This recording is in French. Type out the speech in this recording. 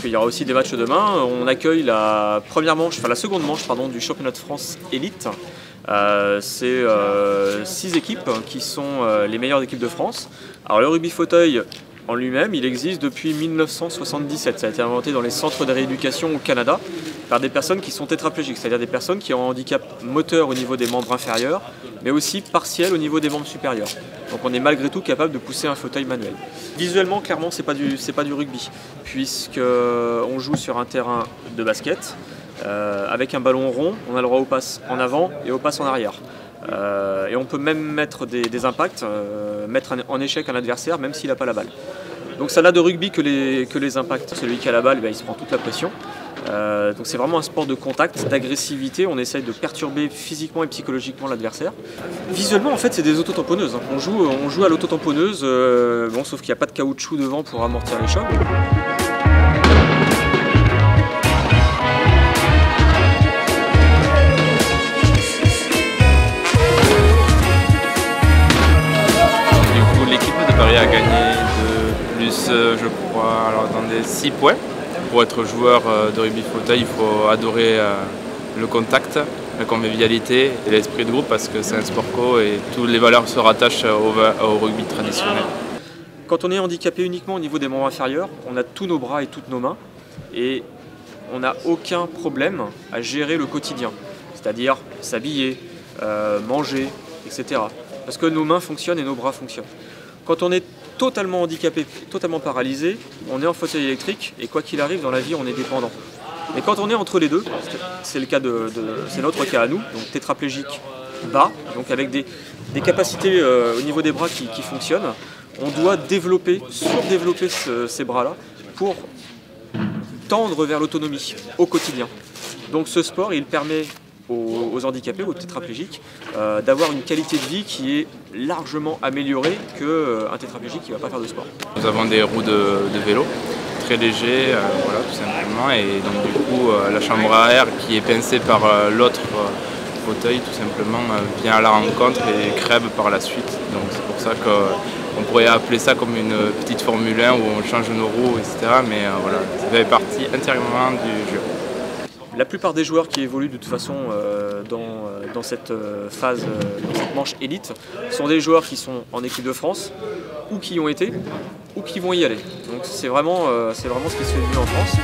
puisqu'il y aura aussi des matchs demain. On accueille la seconde manche pardon, du championnat de France élite. C'est 6 équipes qui sont les meilleures équipes de France. Alors le rugby fauteuil en lui-même, il existe depuis 1977. Ça a été inventé dans les centres de rééducation au Canada par des personnes qui sont tétraplégiques, c'est-à-dire des personnes qui ont un handicap moteur au niveau des membres inférieurs, mais aussi partiel au niveau des membres supérieurs. Donc on est malgré tout capable de pousser un fauteuil manuel. Visuellement, clairement, c'est pas du rugby, puisqu'on joue sur un terrain de basket, avec un ballon rond, on a le droit aux passes en avant et aux passes en arrière. Et on peut même mettre des impacts, mettre en échec un adversaire même s'il n'a pas la balle. Donc ça n'a de rugby que les impacts. Celui qui a la balle, il se prend toute la pression. Donc c'est vraiment un sport de contact, d'agressivité. On essaye de perturber physiquement et psychologiquement l'adversaire. Visuellement, en fait, c'est des autotamponneuses. On joue à l'autotamponneuse, sauf qu'il n'y a pas de caoutchouc devant pour amortir les chocs. Paris a gagné de plus, je crois, alors dans des 6 points. Pour être joueur de rugby fauteuil, il faut adorer le contact, la convivialité et l'esprit de groupe parce que c'est un sport co et toutes les valeurs se rattachent au rugby traditionnel. Quand on est handicapé uniquement au niveau des membres inférieurs, on a tous nos bras et toutes nos mains et on n'a aucun problème à gérer le quotidien, c'est-à-dire s'habiller, manger, etc. Parce que nos mains fonctionnent et nos bras fonctionnent. Quand on est totalement handicapé, totalement paralysé, on est en fauteuil électrique et quoi qu'il arrive dans la vie, on est dépendant. Mais quand on est entre les deux, c'est notre cas à nous, donc tétraplégique bas, donc avec des capacités au niveau des bras qui fonctionnent, on doit surdévelopper ces bras-là pour tendre vers l'autonomie au quotidien. Donc ce sport, il permet aux handicapés, aux tétraplégiques, d'avoir une qualité de vie qui est largement améliorée qu'un tétraplégique qui ne va pas faire de sport. Nous avons des roues de vélo très légers, voilà, tout simplement, et donc du coup la chambre à air qui est pincée par l'autre fauteuil tout simplement vient à la rencontre et crève par la suite. Donc c'est pour ça qu'on pourrait appeler ça comme une petite Formule 1 où on change nos roues, etc. Mais voilà, ça fait partie intégralement du jeu. La plupart des joueurs qui évoluent de toute façon dans cette phase, dans cette manche élite, sont des joueurs qui sont en équipe de France, ou qui y ont été, ou qui vont y aller. Donc c'est vraiment ce qui se fait de mieux en France.